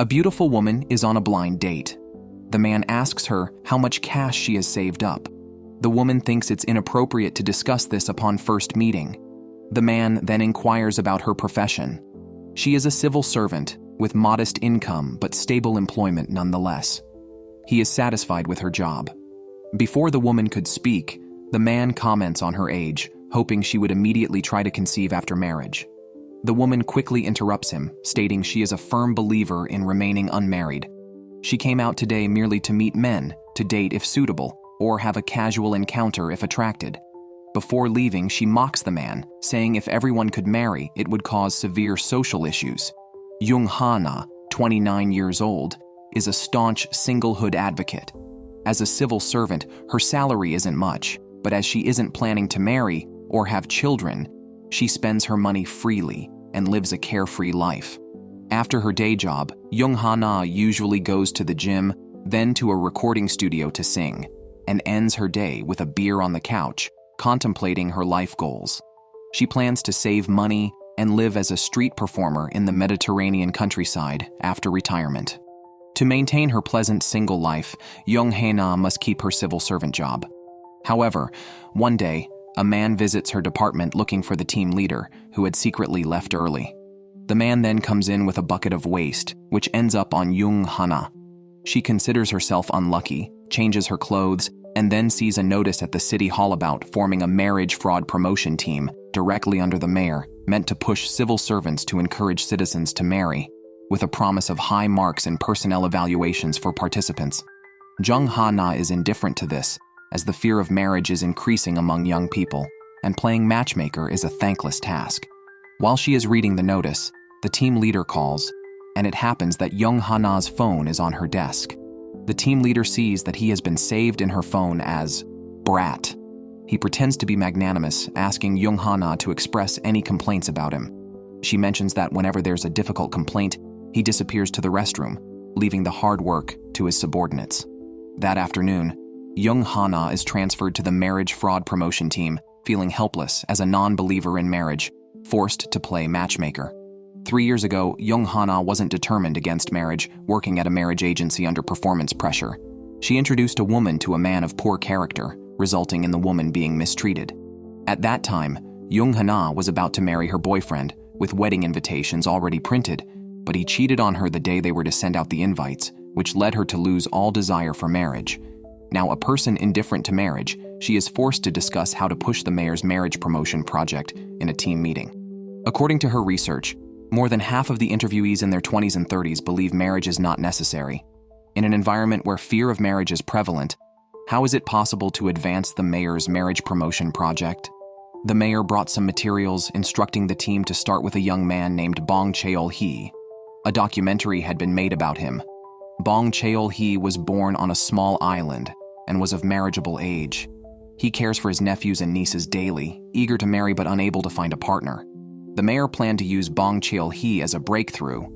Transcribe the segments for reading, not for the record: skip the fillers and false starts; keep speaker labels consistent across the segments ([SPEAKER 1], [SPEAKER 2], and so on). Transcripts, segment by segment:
[SPEAKER 1] A beautiful woman is on a blind date. The man asks her how much cash she has saved up. The woman thinks it's inappropriate to discuss this upon first meeting. The man then inquires about her profession. She is a civil servant with modest income but stable employment nonetheless. He is satisfied with her job. Before the woman could speak, the man comments on her age, hoping she would immediately try to conceive after marriage. The woman quickly interrupts him, stating she is a firm believer in remaining unmarried. She came out today merely to meet men, to date if suitable, or have a casual encounter if attracted. Before leaving, she mocks the man, saying if everyone could marry, it would cause severe social issues. Jung Ha-na, 29 years old, is a staunch singlehood advocate. As a civil servant, her salary isn't much, but as she isn't planning to marry or have children, she spends her money freely and lives a carefree life. After her day job, Jung Ha-na usually goes to the gym, then to a recording studio to sing, and ends her day with a beer on the couch, contemplating her life goals. She plans to save money and live as a street performer in the Mediterranean countryside after retirement. To maintain her pleasant single life, Jung Ha-na must keep her civil servant job. However, one day, a man visits her department looking for the team leader, who had secretly left early. The man then comes in with a bucket of waste, which ends up on Jung Ha-na. She considers herself unlucky, changes her clothes, and then sees a notice at the city hall about forming a marriage fraud promotion team directly under the mayor, meant to push civil servants to encourage citizens to marry, with a promise of high marks in personnel evaluations for participants. Jung Ha-na is indifferent to this, as the fear of marriage is increasing among young people, and playing matchmaker is a thankless task. While she is reading the notice, the team leader calls, and it happens that Jung Ha-na's phone is on her desk. The team leader sees that he has been saved in her phone as Brat. He pretends to be magnanimous, asking Jung Ha-na to express any complaints about him. She mentions that whenever there's a difficult complaint, he disappears to the restroom, leaving the hard work to his subordinates. That afternoon, Jung Ha-na is transferred to the marriage fraud promotion team, feeling helpless as a non-believer in marriage, forced to play matchmaker. 3 years ago, Jung Ha-na wasn't determined against marriage, working at a marriage agency under performance pressure. She introduced a woman to a man of poor character, resulting in the woman being mistreated. At that time, Jung Ha-na was about to marry her boyfriend, with wedding invitations already printed, but he cheated on her the day they were to send out the invites, which led her to lose all desire for marriage. Now a person indifferent to marriage, she is forced to discuss how to push the mayor's marriage promotion project in a team meeting. According to her research, more than half of the interviewees in their 20s and 30s believe marriage is not necessary. In an environment where fear of marriage is prevalent, how is it possible to advance the mayor's marriage promotion project? The mayor brought some materials instructing the team to start with a young man named Bong Cheol-hee. A documentary had been made about him. Bong Cheol-hee was born on a small island and was of marriageable age. He cares for his nephews and nieces daily, eager to marry but unable to find a partner. The mayor planned to use Bong Cheol-hee as a breakthrough,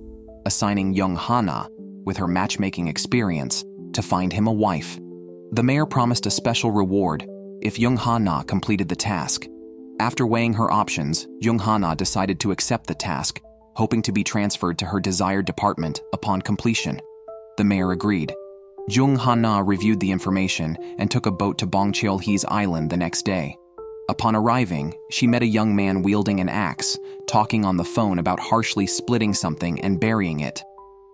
[SPEAKER 1] assigning Jung Ha-na, with her matchmaking experience, to find him a wife. The mayor promised a special reward if Jung Ha-na completed the task. After weighing her options, Jung Ha-na decided to accept the task, hoping to be transferred to her desired department upon completion. The mayor agreed. Jung Ha-na reviewed the information and took a boat to Bong Cheol-hee's island the next day. Upon arriving, she met a young man wielding an axe, talking on the phone about harshly splitting something and burying it.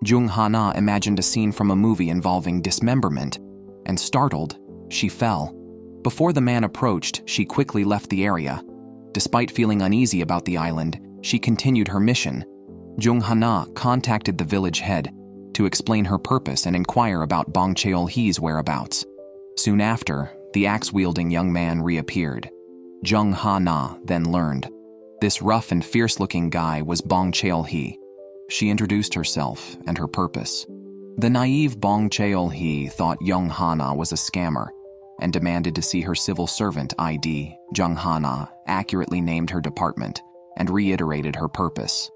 [SPEAKER 1] Jung Ha-na imagined a scene from a movie involving dismemberment, and startled, she fell. Before the man approached, she quickly left the area. Despite feeling uneasy about the island, she continued her mission. Jung Ha-na contacted the village head to explain her purpose and inquire about Bong Cheol-hee's whereabouts. Soon after, the axe-wielding young man reappeared. Jung Ha-na then learned. This rough and fierce-looking guy was Bong Cheol-hee. She introduced herself and her purpose. The naive Bong Cheol-hee thought Jung Ha-na was a scammer and demanded to see her civil servant ID. Jung Ha-na accurately named her department and reiterated her purpose.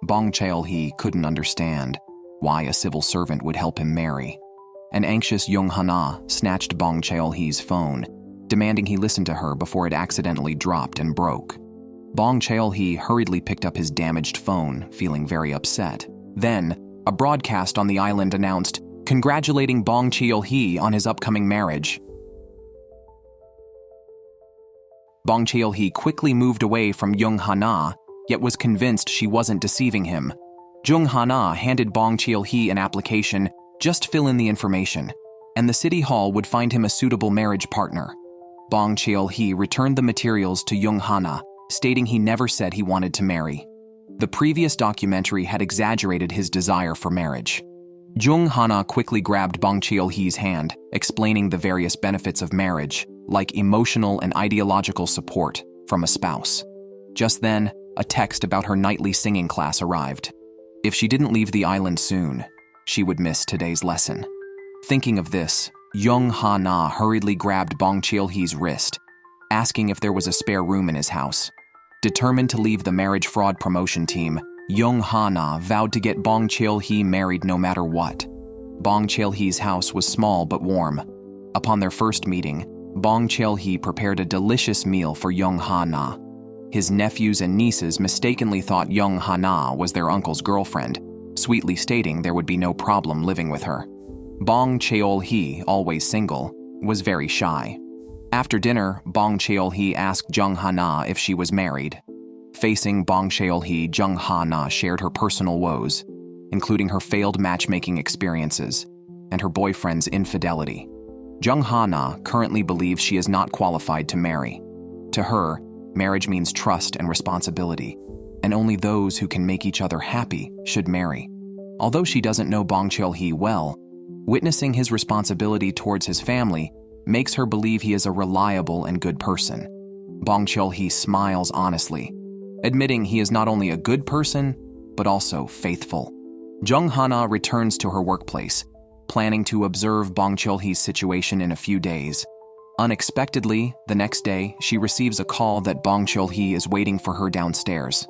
[SPEAKER 1] Bong Cheol-hee couldn't understand why a civil servant would help him marry. An anxious Jung Ha-na snatched Bong Cheol-hee's phone, demanding he listen to her before it accidentally dropped and broke. Bong Cheol-hee hurriedly picked up his damaged phone, feeling very upset. Then, a broadcast on the island announced, congratulating Bong Cheol-hee on his upcoming marriage. Bong Cheol-hee quickly moved away from Jung Ha-na, yet was convinced she wasn't deceiving him. Jung Ha-na handed Bong Cheol-hee an application, just fill in the information, and the city hall would find him a suitable marriage partner. Bong Cheol-hee returned the materials to Jung Ha-na, stating he never said he wanted to marry. The previous documentary had exaggerated his desire for marriage. Jung Ha-na quickly grabbed Bong Cheol-hee's hand, explaining the various benefits of marriage, like emotional and ideological support from a spouse. Just then, a text about her nightly singing class arrived. If she didn't leave the island soon, she would miss today's lesson. Thinking of this, Jung Ha-na hurriedly grabbed Bong Cheol-hee's wrist, asking if there was a spare room in his house. Determined to leave the marriage fraud promotion team, Jung Ha-na vowed to get Bong Cheol-hee married no matter what. Bong Cheol-hee's house was small but warm. Upon their first meeting, Bong Cheol-hee prepared a delicious meal for Jung Ha-na. His nephews and nieces mistakenly thought Jung Ha-na was their uncle's girlfriend, sweetly stating there would be no problem living with her. Bong Cheol-hee, always single, was very shy. After dinner, Bong Cheol-hee asked Jung Ha-na if she was married. Facing Bong Cheol-hee, Jung Ha-na shared her personal woes, including her failed matchmaking experiences and her boyfriend's infidelity. Jung Ha-na currently believes she is not qualified to marry. To her, marriage means trust and responsibility, and only those who can make each other happy should marry. Although she doesn't know Bong Cheol-hee well, witnessing his responsibility towards his family makes her believe he is a reliable and good person. Bong Cheol-hee smiles honestly, admitting he is not only a good person, but also faithful. Jung Ha-na returns to her workplace, planning to observe Bong Cheol-hee's situation in a few days. Unexpectedly, the next day, she receives a call that Bong Cheol-hee is waiting for her downstairs.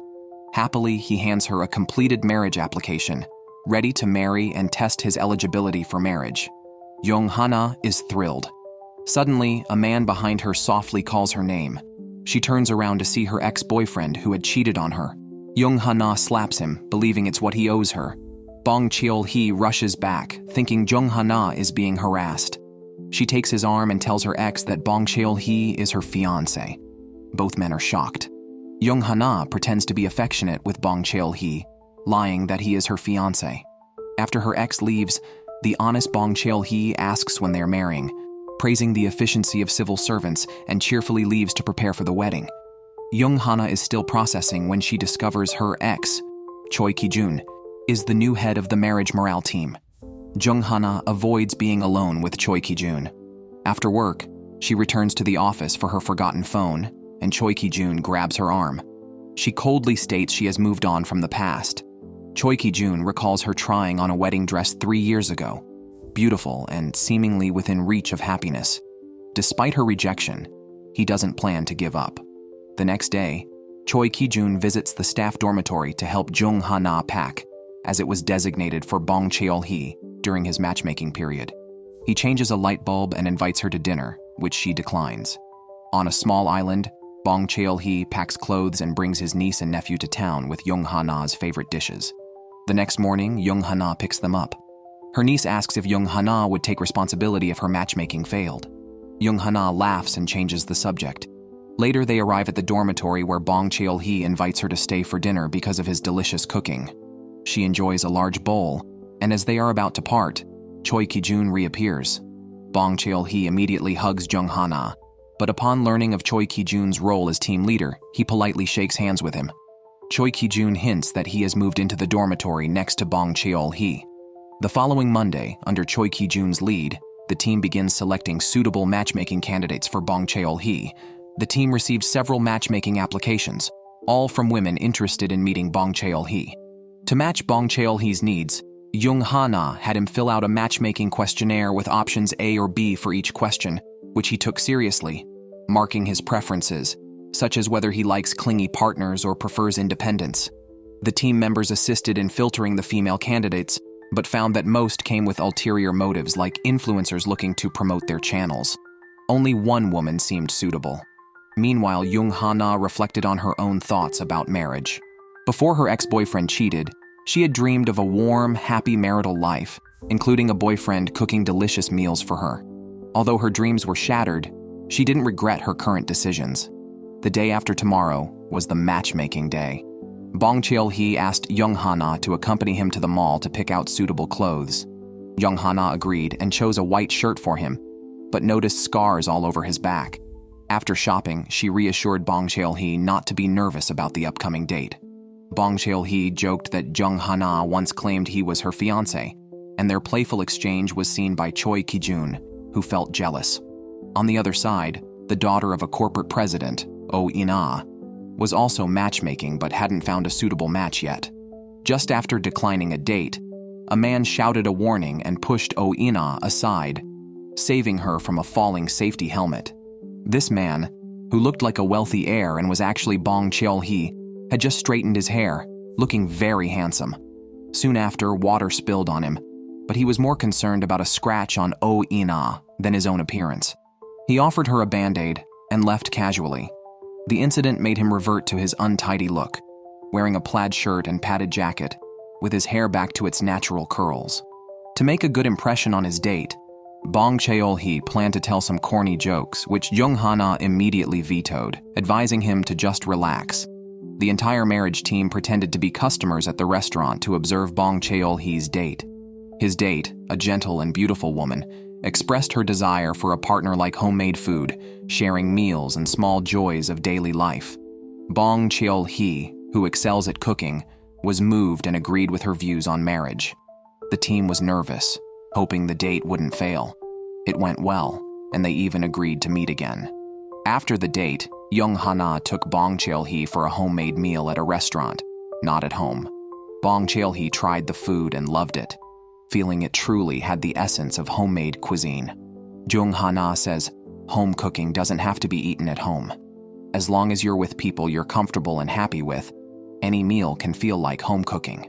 [SPEAKER 1] Happily, he hands her a completed marriage application, ready to marry and test his eligibility for marriage. Jung Ha-na is thrilled. Suddenly, a man behind her softly calls her name. She turns around to see her ex-boyfriend who had cheated on her. Jung Ha-na slaps him, believing it's what he owes her. Bong Cheol-hee rushes back, thinking Jung Ha-na is being harassed. She takes his arm and tells her ex that Bong Cheol-hee is her fiancé. Both men are shocked. Jung Ha-na pretends to be affectionate with Bong Cheol-hee, lying that he is her fiancé. After her ex leaves, the honest Bong Cheol-hee asks when they're marrying, praising the efficiency of civil servants, and cheerfully leaves to prepare for the wedding. Jung Ha-na is still processing when she discovers her ex, Choi Ki-jun, is the new head of the marriage morale team. Jung Ha-na avoids being alone with Choi Ki-jun. After work, she returns to the office for her forgotten phone, and Choi Ki-jun grabs her arm. She coldly states she has moved on from the past. Choi Ki-jun recalls her trying on a wedding dress 3 years ago, beautiful and seemingly within reach of happiness. Despite her rejection, he doesn't plan to give up. The next day, Choi Ki-jun visits the staff dormitory to help Jung Ha-na pack, as it was designated for Bong Cheol-hee during his matchmaking period. He changes a light bulb and invites her to dinner, which she declines. On a small island, Bong Cheol-hee packs clothes and brings his niece and nephew to town with Jung Ha-na's favorite dishes. The next morning, Jung Ha-na picks them up. Her niece asks if Jung Ha-na would take responsibility if her matchmaking failed. Jung Ha-na laughs and changes the subject. Later, they arrive at the dormitory where Bong Cheol-hee invites her to stay for dinner because of his delicious cooking. She enjoys a large bowl, and as they are about to part, Choi Ki-jun reappears. Bong Cheol-hee immediately hugs Jung Ha-na, but upon learning of Choi Ki-jun's role as team leader, he politely shakes hands with him. Choi Ki-jun hints that he has moved into the dormitory next to Bong Cheol-hee. The following Monday, under Choi Ki-jun's lead, the team begins selecting suitable matchmaking candidates for Bong Cheol-hee. The team received several matchmaking applications, all from women interested in meeting Bong Cheol-hee. To match Bong Cheol-hee's needs, Jung Ha-na had him fill out a matchmaking questionnaire with options A or B for each question, which he took seriously, marking his preferences, such as whether he likes clingy partners or prefers independence. The team members assisted in filtering the female candidates, but found that most came with ulterior motives like influencers looking to promote their channels. Only one woman seemed suitable. Meanwhile, Jung Ha-na reflected on her own thoughts about marriage. Before her ex-boyfriend cheated, She had dreamed of a warm, happy marital life, including a boyfriend cooking delicious meals for her. Although her dreams were shattered, she didn't regret her current decisions. The day after tomorrow was the matchmaking day. Bong Cheol-hee asked Jung Ha-na to accompany him to the mall to pick out suitable clothes. Jung Ha-na agreed and chose a white shirt for him, but noticed scars all over his back. After shopping, she reassured Bong Cheol-hee not to be nervous about the upcoming date. Bong Cheol-hee joked that Jung Ha-na once claimed he was her fiancé, and their playful exchange was seen by Choi Ki-jun, who felt jealous. On the other side, the daughter of a corporate president, Oh In-ah, was also matchmaking but hadn't found a suitable match yet. Just after declining a date, a man shouted a warning and pushed Oh In-ah aside, saving her from a falling safety helmet. This man, who looked like a wealthy heir and was actually Bong Cheol-hee, had just straightened his hair, looking very handsome. Soon after, water spilled on him, but he was more concerned about a scratch on Oh In-ah than his own appearance. He offered her a band-aid and left casually. The incident made him revert to his untidy look, wearing a plaid shirt and padded jacket, with his hair back to its natural curls. To make a good impression on his date, Bong Cheol-hee planned to tell some corny jokes, which Jung Ha-na immediately vetoed, advising him to just relax. The entire marriage team pretended to be customers at the restaurant to observe Bong Cheol-hee's date. His date, a gentle and beautiful woman, expressed her desire for a partner like homemade food, sharing meals and small joys of daily life. Bong Cheol-hee, who excels at cooking, was moved and agreed with her views on marriage. The team was nervous, hoping the date wouldn't fail. It went well, and they even agreed to meet again. After the date, Jung Ha-na took Bong Cheol-hee for a homemade meal at a restaurant, not at home. Bong Cheol-hee tried the food and loved it, feeling it truly had the essence of homemade cuisine. Jung Ha-na says, home cooking doesn't have to be eaten at home. As long as you're with people you're comfortable and happy with, any meal can feel like home cooking.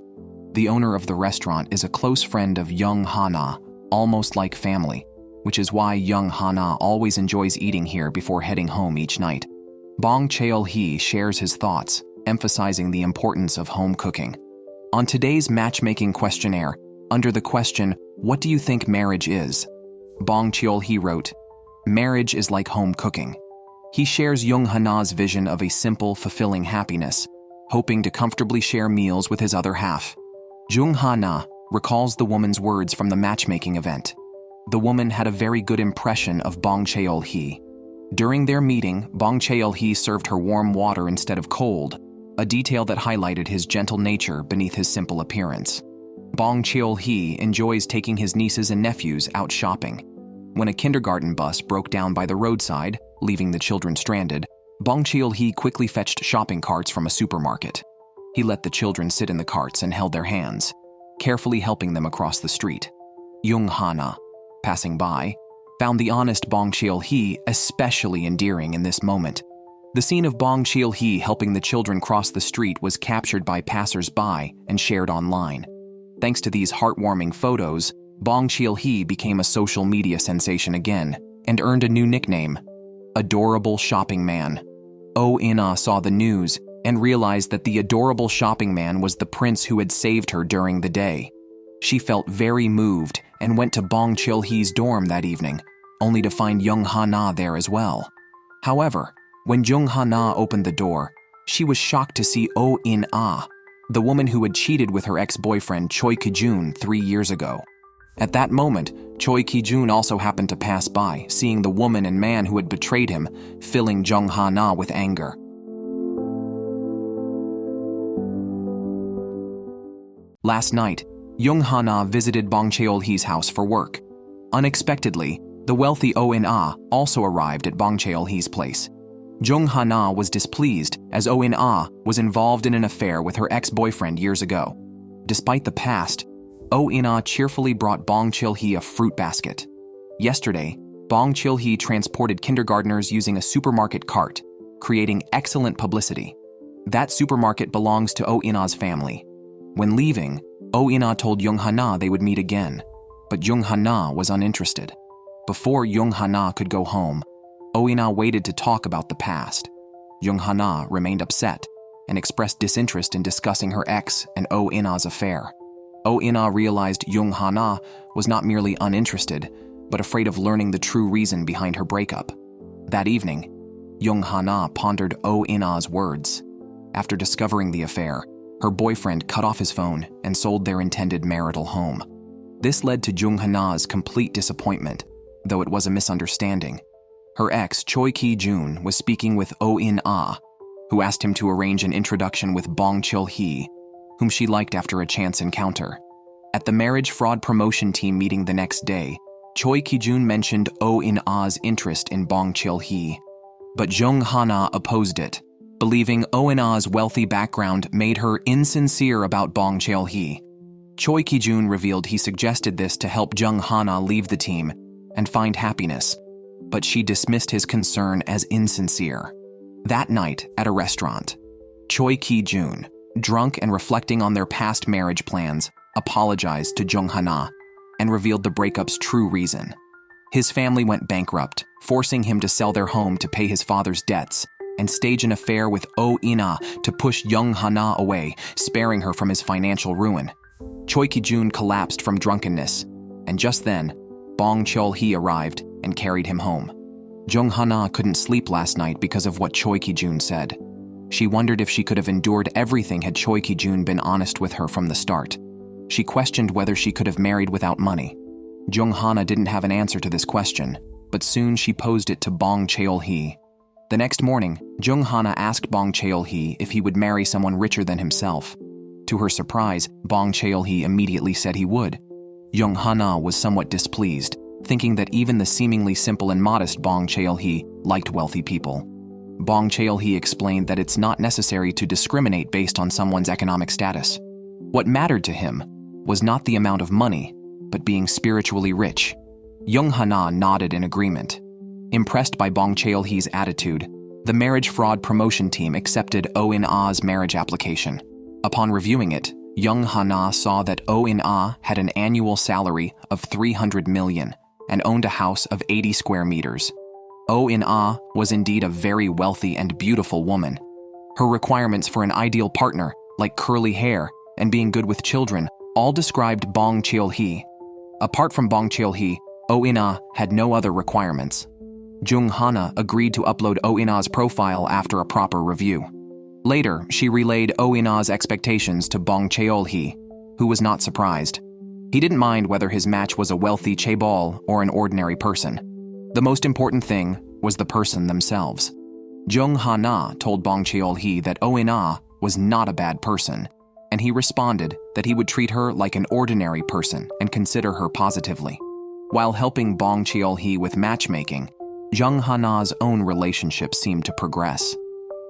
[SPEAKER 1] The owner of the restaurant is a close friend of Jung Ha-na, almost like family, which is why Jung Ha-na always enjoys eating here before heading home each night. Bong Cheol-hee shares his thoughts, emphasizing the importance of home cooking. On today's matchmaking questionnaire, under the question, "What do you think marriage is?" Bong Cheol-hee wrote, "Marriage is like home cooking." He shares Jung Ha-na's vision of a simple, fulfilling happiness, hoping to comfortably share meals with his other half. Jung Ha-na recalls the woman's words from the matchmaking event. The woman had a very good impression of Bong Cheol-hee. During their meeting, Bong Cheol-hee served her warm water instead of cold, a detail that highlighted his gentle nature beneath his simple appearance. Bong Cheol-hee enjoys taking his nieces and nephews out shopping. When a kindergarten bus broke down by the roadside, leaving the children stranded, Bong Cheol-hee quickly fetched shopping carts from a supermarket. He let the children sit in the carts and held their hands, carefully helping them across the street. Jung Ha-na, passing by, found the honest Bong Cheol-hee especially endearing in this moment. The scene of Bong Cheol-hee helping the children cross the street was captured by passers-by and shared online. Thanks to these heartwarming photos, Bong Cheol-hee became a social media sensation again and earned a new nickname, Adorable Shopping Man. Oh In-ah saw the news and realized that the adorable shopping man was the prince who had saved her during the day. She felt very moved and went to Bong Cheol-hee's dorm that evening, only to find Jung Ha-na there as well. However, when Jung Ha-na opened the door, she was shocked to see Oh In-ah, the woman who had cheated with her ex-boyfriend Choi Ki-jun 3 years ago. At that moment, Choi Ki-jun also happened to pass by, seeing the woman and man who had betrayed him, filling Jung Ha-na with anger. Last night, Jung Ha-na visited Bong Cheol-hee's house for work. Unexpectedly, the wealthy Oh In-ah also arrived at Bong Cheol-hee's place. Jung Ha-na was displeased as Oh In-ah was involved in an affair with her ex-boyfriend years ago. Despite the past, Oh In-ah cheerfully brought Bong Cheol-hee a fruit basket. Yesterday, Bong Cheol-hee transported kindergartners using a supermarket cart, creating excellent publicity. That supermarket belongs to Oh In-ah's family. When leaving, Oh In-ah told Jung Ha-na they would meet again, but Jung Ha-na was uninterested. Before Jung Ha-na could go home, Oh In-ah waited to talk about the past. Jung Ha-na remained upset and expressed disinterest in discussing her ex and Oh In-ah's affair. Oh In-ah realized Jung Ha-na was not merely uninterested, but afraid of learning the true reason behind her breakup. That evening, Jung Ha-na pondered Oh In-ah's words. After discovering the affair, her boyfriend cut off his phone and sold their intended marital home. This led to Jung Ha-na's complete disappointment, though it was a misunderstanding. Her ex, Choi Ki-jun, was speaking with Oh In-ah, who asked him to arrange an introduction with Bong Cheol-hee, whom she liked after a chance encounter. At the marriage fraud promotion team meeting the next day, Choi Ki-jun mentioned Oh In-ah's interest in Bong Cheol-hee, but Jung Ha-na opposed it, believing Oh In-ah's wealthy background made her insincere about Bong Cheol-hee. Choi Ki-jun revealed he suggested this to help Jung Ha-na leave the team and find happiness, but she dismissed his concern as insincere. That night, at a restaurant, Choi Ki-jun, drunk and reflecting on their past marriage plans, apologized to Jung Ha-na and revealed the breakup's true reason. His family went bankrupt, forcing him to sell their home to pay his father's debts and stage an affair with Oh In-ah to push Jung Ha-na away, sparing her from his financial ruin. Choi Ki-jun collapsed from drunkenness, and just then, Bong Cheol-hee arrived and carried him home. Jung Ha-na couldn't sleep last night because of what Choi Ki-jun said. She wondered if she could have endured everything had Choi Ki-jun been honest with her from the start. She questioned whether she could have married without money. Jung Ha-na didn't have an answer to this question, but soon she posed it to Bong Cheol-hee. The next morning, Jung Ha-na asked Bong Cheol-hee if he would marry someone richer than himself. To her surprise, Bong Cheol-hee immediately said he would. Jung Ha-na was somewhat displeased, thinking that even the seemingly simple and modest Bong Cheol-hee liked wealthy people. Bong Cheol-hee explained that it's not necessary to discriminate based on someone's economic status. What mattered to him was not the amount of money, but being spiritually rich. Jung Ha-na nodded in agreement. Impressed by Bong Cheol-hee's attitude, the marriage fraud promotion team accepted Oh In-ah's marriage application. Upon reviewing it, Jung Ha-na saw that Oh In-ah had an annual salary of 300 million and owned a house of 80 square meters. Oh In-ah was indeed a very wealthy and beautiful woman. Her requirements for an ideal partner, like curly hair and being good with children, all described Bong Cheol-hee. Apart from Bong Cheol-hee, Oh In-ah had no other requirements. Jung Ha-na agreed to upload Oh In-ah's profile after a proper review. Later, she relayed Oh In-ah's expectations to Bong Cheol-hee, who was not surprised. He didn't mind whether his match was a wealthy chaebol or an ordinary person. The most important thing was the person themselves. Jung Ha-na told Bong Cheol-hee that Oh In-ah was not a bad person, and he responded that he would treat her like an ordinary person and consider her positively. While helping Bong Cheol-hee with matchmaking, Jung Ha-na's own relationship seemed to progress.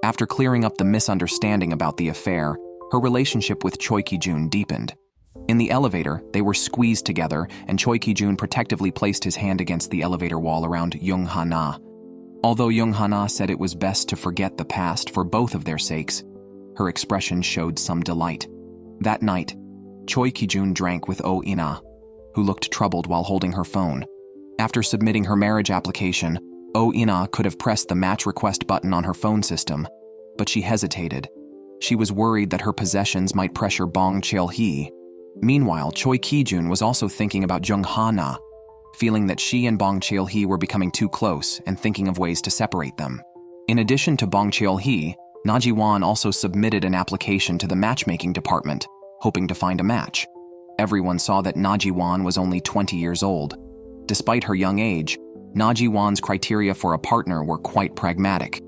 [SPEAKER 1] After clearing up the misunderstanding about the affair, her relationship with Choi Ki-jun deepened. In the elevator, they were squeezed together, and Choi Ki-jun protectively placed his hand against the elevator wall around Jung Ha-na. Although Jung Ha-na said it was best to forget the past for both of their sakes, her expression showed some delight. That night, Choi Ki-jun drank with Oh In-ah, who looked troubled while holding her phone. After submitting her marriage application, Oh In-ah could have pressed the match request button on her phone system, but she hesitated. She was worried that her possessions might pressure Bong Cheol-hee. Meanwhile, Choi Ki-jun was also thinking about Jung Ha-na, feeling that she and Bong Cheol-hee were becoming too close and thinking of ways to separate them. In addition to Bong Cheol-hee, Na Ji-won also submitted an application to the matchmaking department, hoping to find a match. Everyone saw that Na Ji-won was only 20 years old. Despite her young age, Na Ji-won's criteria for a partner were quite pragmatic.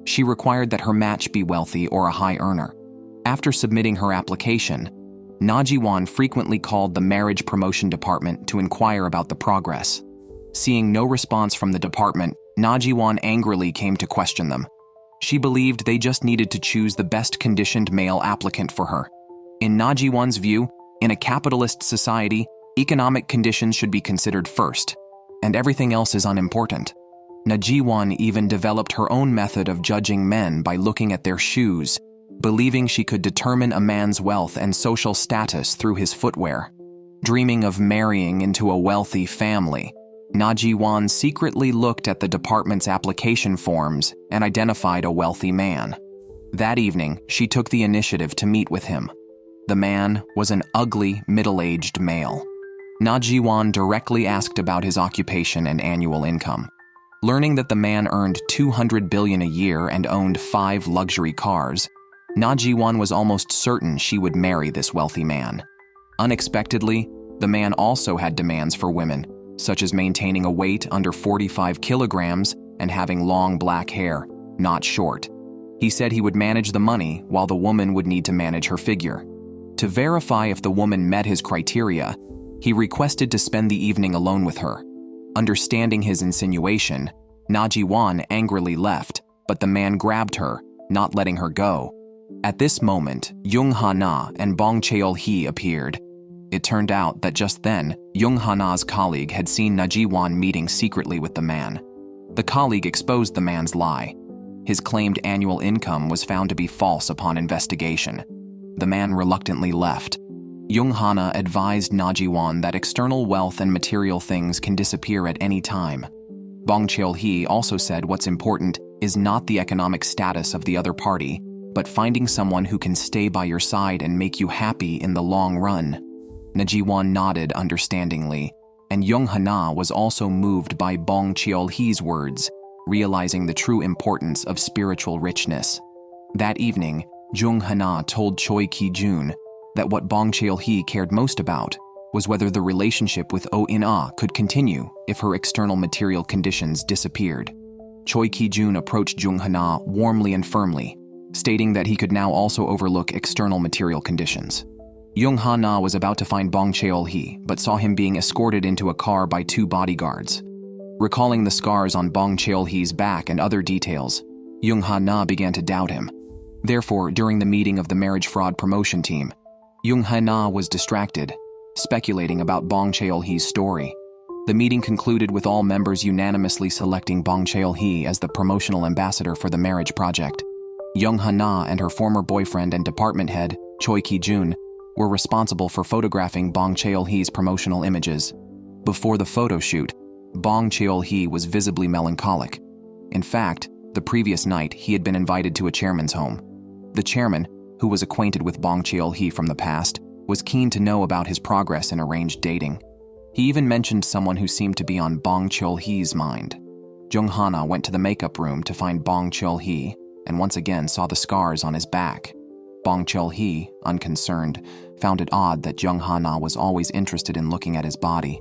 [SPEAKER 1] She required that her match be wealthy or a high earner. After submitting her application, Na Ji-won frequently called the marriage promotion department to inquire about the progress. Seeing no response from the department, Na Ji-won angrily came to question them. She believed they just needed to choose the best conditioned male applicant for her. In Na Ji-won's view, in a capitalist society, economic conditions should be considered first, and everything else is unimportant. Na Ji-won even developed her own method of judging men by looking at their shoes, believing she could determine a man's wealth and social status through his footwear. Dreaming of marrying into a wealthy family, Na Ji-won secretly looked at the department's application forms and identified a wealthy man. That evening, she took the initiative to meet with him. The man was an ugly, middle-aged male. Na Ji-won directly asked about his occupation and annual income. Learning that the man earned 200 billion a year and owned 5 luxury cars, Na Ji-won was almost certain she would marry this wealthy man. Unexpectedly, the man also had demands for women, such as maintaining a weight under 45 kilograms and having long black hair, not short. He said he would manage the money while the woman would need to manage her figure. To verify if the woman met his criteria, he requested to spend the evening alone with her. Understanding his insinuation, Na Ji-won angrily left, but the man grabbed her, not letting her go. At this moment, Jung Ha-na and Bong Cheol-hee appeared. It turned out that just then, Jung Ha-na's colleague had seen Na Ji-won meeting secretly with the man. The colleague exposed the man's lie. His claimed annual income was found to be false upon investigation. The man reluctantly left. Jung Ha-na advised Na Ji-won that external wealth and material things can disappear at any time. Bong Cheol-hee also said what's important is not the economic status of the other party, but finding someone who can stay by your side and make you happy in the long run. Na Ji-won nodded understandingly, and Jung Ha-na was also moved by Bong Cheol-hee's words, realizing the true importance of spiritual richness. That evening, Jung Ha-na told Choi Ki-jun that what Bong Cheol-hee cared most about was whether the relationship with Oh-in-ah could continue if her external material conditions disappeared. Choi Ki-jun approached Jung Ha-na warmly and firmly, stating that he could now also overlook external material conditions. Jung Ha-na was about to find Bong Cheol-hee, but saw him being escorted into a car by 2 bodyguards. Recalling the scars on Bong Cheol-hee's back and other details, Jung Ha-na began to doubt him. Therefore, during the meeting of the marriage fraud promotion team, Jung Ha-na was distracted, speculating about Bong Cheol-hee's story. The meeting concluded with all members unanimously selecting Bong Cheol-hee as the promotional ambassador for the marriage project. Jung Ha-na and her former boyfriend and department head, Choi Ki-jun, were responsible for photographing Bong Cheol-hee's promotional images. Before the photo shoot, Bong Cheol-hee was visibly melancholic. In fact, the previous night he had been invited to a chairman's home. The chairman, who was acquainted with Bong Cheol-hee from the past, was keen to know about his progress in arranged dating. He even mentioned someone who seemed to be on Bong Cheol-hee's mind. Jung Ha-na went to the makeup room to find Bong Cheol-hee and once again saw the scars on his back. Bong Cheol-hee, unconcerned, found it odd that Jung Ha-na was always interested in looking at his body.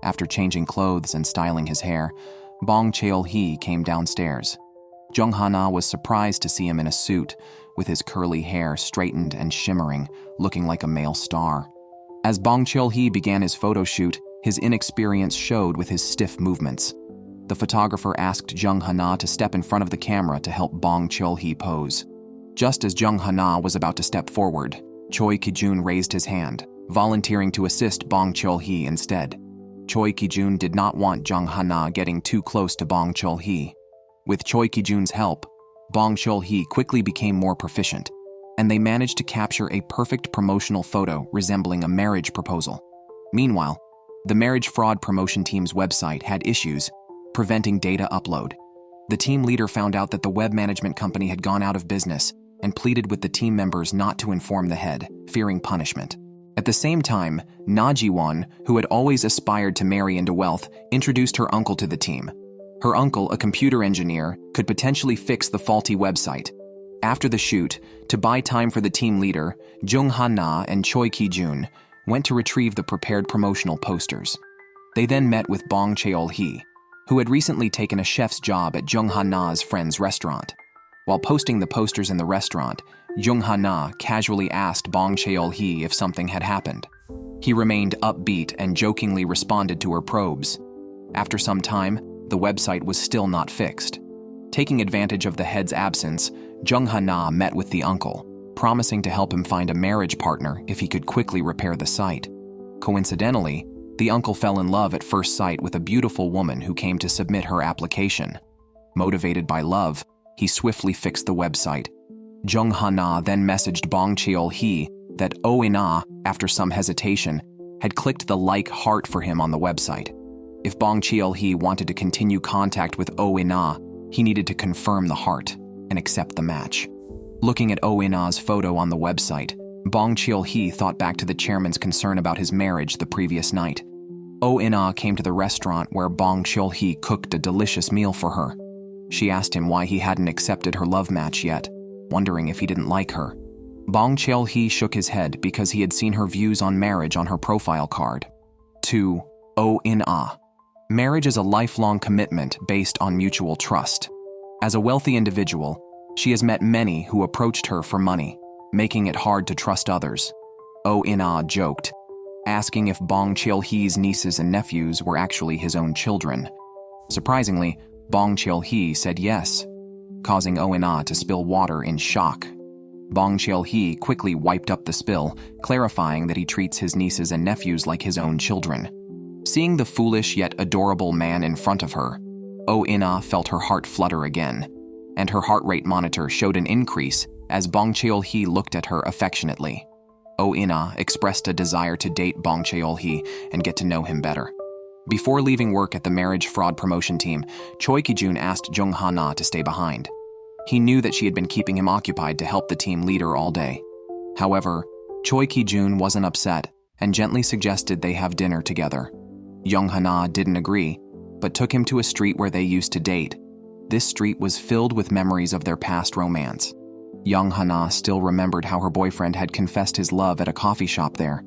[SPEAKER 1] After changing clothes and styling his hair, Bong Cheol-hee came downstairs. Jung Ha-na was surprised to see him in a suit, with his curly hair straightened and shimmering, looking like a male star. As Bong Cheol-hee began his photo shoot, his inexperience showed with his stiff movements. The photographer asked Jung Ha-na to step in front of the camera to help Bong Cheol-hee pose. Just as Jung Ha-na was about to step forward, Choi Ki-jun raised his hand, volunteering to assist Bong Cheol-hee instead. Choi Ki-jun did not want Jung Ha-na getting too close to Bong Cheol-hee. With Choi Ki-jun's help, Bong Cheol-hee quickly became more proficient, and they managed to capture a perfect promotional photo resembling a marriage proposal. Meanwhile, the marriage fraud promotion team's website had issues, preventing data upload. The team leader found out that the web management company had gone out of business and pleaded with the team members not to inform the head, fearing punishment. At the same time, Na Ji-won, who had always aspired to marry into wealth, introduced her uncle to the team. Her uncle, a computer engineer, could potentially fix the faulty website. After the shoot, to buy time for the team leader, Jung Ha-na and Choi Ki-jun went to retrieve the prepared promotional posters. They then met with Bong Cheol-hee, who had recently taken a chef's job at Jung Ha-na's friend's restaurant. While posting the posters in the restaurant, Jung Ha-na casually asked Bong Cheol-hee if something had happened. He remained upbeat and jokingly responded to her probes. After some time, the website was still not fixed. Taking advantage of the head's absence, Jung Ha-na met with the uncle, promising to help him find a marriage partner if he could quickly repair the site. Coincidentally, the uncle fell in love at first sight with a beautiful woman who came to submit her application. Motivated by love, he swiftly fixed the website. Jung Ha-na then messaged Bong Cheol-hee that Oh-in-ah, after some hesitation, had clicked the like heart for him on the website. If Bong Cheol-hee wanted to continue contact with Oh-in-ah, he needed to confirm the heart and accept the match. Looking at Oh In-ah's photo on the website, Bong Cheol-hee thought back to the chairman's concern about his marriage the previous night. Oh In-ah came to the restaurant where Bong Cheol-hee cooked a delicious meal for her. She asked him why he hadn't accepted her love match yet, wondering if he didn't like her. Bong Cheol-hee shook his head because he had seen her views on marriage on her profile card. 2. Oh In-ah. Marriage is a lifelong commitment based on mutual trust. As a wealthy individual, she has met many who approached her for money, making it hard to trust others. Oh In-ah joked, asking if Bong Cheol-hee's nieces and nephews were actually his own children. Surprisingly, Bong Cheol-hee said yes, causing Oh In-ah to spill water in shock. Bong Cheol-hee quickly wiped up the spill, clarifying that he treats his nieces and nephews like his own children. Seeing the foolish yet adorable man in front of her, Oh In-ah felt her heart flutter again, and her heart rate monitor showed an increase as Bong Cheol-hee looked at her affectionately. Oh In-ah expressed a desire to date Bong Cheol-hee and get to know him better. Before leaving work at the marriage fraud promotion team, Choi Ki-jun asked Jung Ha-na to stay behind. He knew that she had been keeping him occupied to help the team leader all day. However, Choi Ki-jun wasn't upset and gently suggested they have dinner together. Jung Ha-na didn't agree, but took him to a street where they used to date. This street was filled with memories of their past romance. Jung Ha-na still remembered how her boyfriend had confessed his love at a coffee shop there.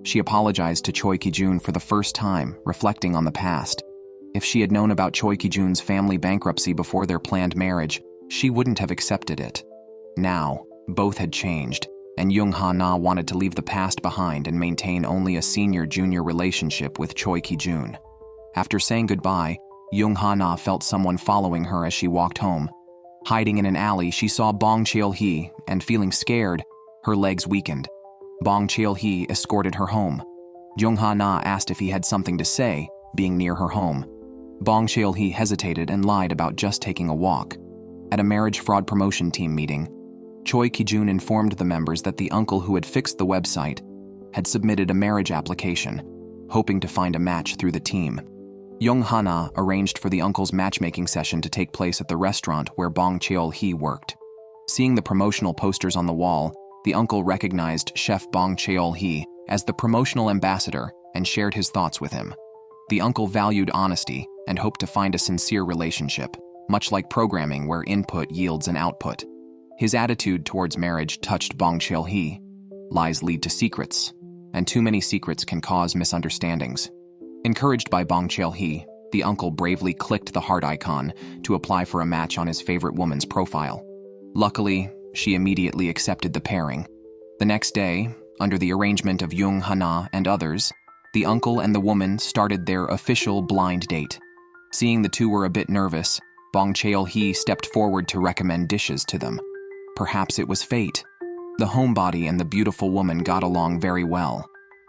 [SPEAKER 1] She apologized to Choi Ki-jun for the first time, reflecting on the past. If she had known about Choi Ki-jun's family bankruptcy before their planned marriage, she wouldn't have accepted it. Now, both had changed, and Jung Ha-na wanted to leave the past behind and maintain only a senior-junior relationship with Choi Ki-jun. After saying goodbye, Jung Ha-na felt someone following her as she walked home. Hiding in an alley, she saw Bong Cheol-hee, and feeling scared, her legs weakened. Bong Cheol-hee escorted her home. Jung Ha-na asked if he had something to say, being near her home. Bong Cheol-hee hesitated and lied about just taking a walk. At a marriage fraud promotion team meeting, Choi Ki-jun informed the members that the uncle who had fixed the website had submitted a marriage application, hoping to find a match through the team. Jung Ha-na arranged for the uncle's matchmaking session to take place at the restaurant where Bong Cheol-hee worked. Seeing the promotional posters on the wall, the uncle recognized Chef Bong Cheol-hee as the promotional ambassador and shared his thoughts with him. The uncle valued honesty and hoped to find a sincere relationship, much like programming where input yields an output. His attitude towards marriage touched Bong Cheol-hee. Lies lead to secrets, and too many secrets can cause misunderstandings. Encouraged by Bong Cheol-hee, the uncle bravely clicked the heart icon to apply for a match on his favorite woman's profile. Luckily, she immediately accepted the pairing. The next day, under the arrangement of Jung Ha-na and others, the uncle and the woman started their official blind date. Seeing the two were a bit nervous, Bong Cheol-hee stepped forward to recommend dishes to them. Perhaps it was fate. The homebody and the beautiful woman got along very well.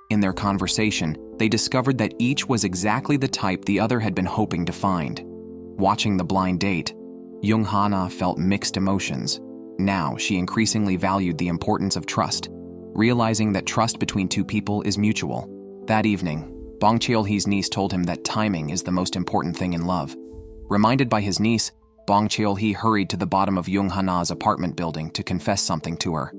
[SPEAKER 1] In their conversation, they discovered that each was exactly the type the other had been hoping to find. Watching the blind date, Jung Ha-na felt mixed emotions. Now she increasingly valued the importance of trust, realizing that trust between two people is mutual. That evening, Bong Cheol-hee's niece told him that timing is the most important thing in love. Reminded by his niece, Bong Cheol-hee hurried to the bottom of Jung Ha-na's apartment building to confess something to her.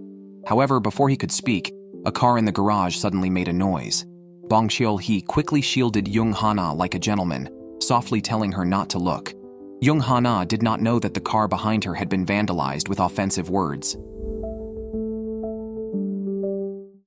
[SPEAKER 1] However, before he could speak, a car in the garage suddenly made a noise. Bong Cheol-hee quickly shielded Jung Ha-na like a gentleman, softly telling her not to look. Jung Ha-na did not know that the car behind her had been vandalized with offensive words.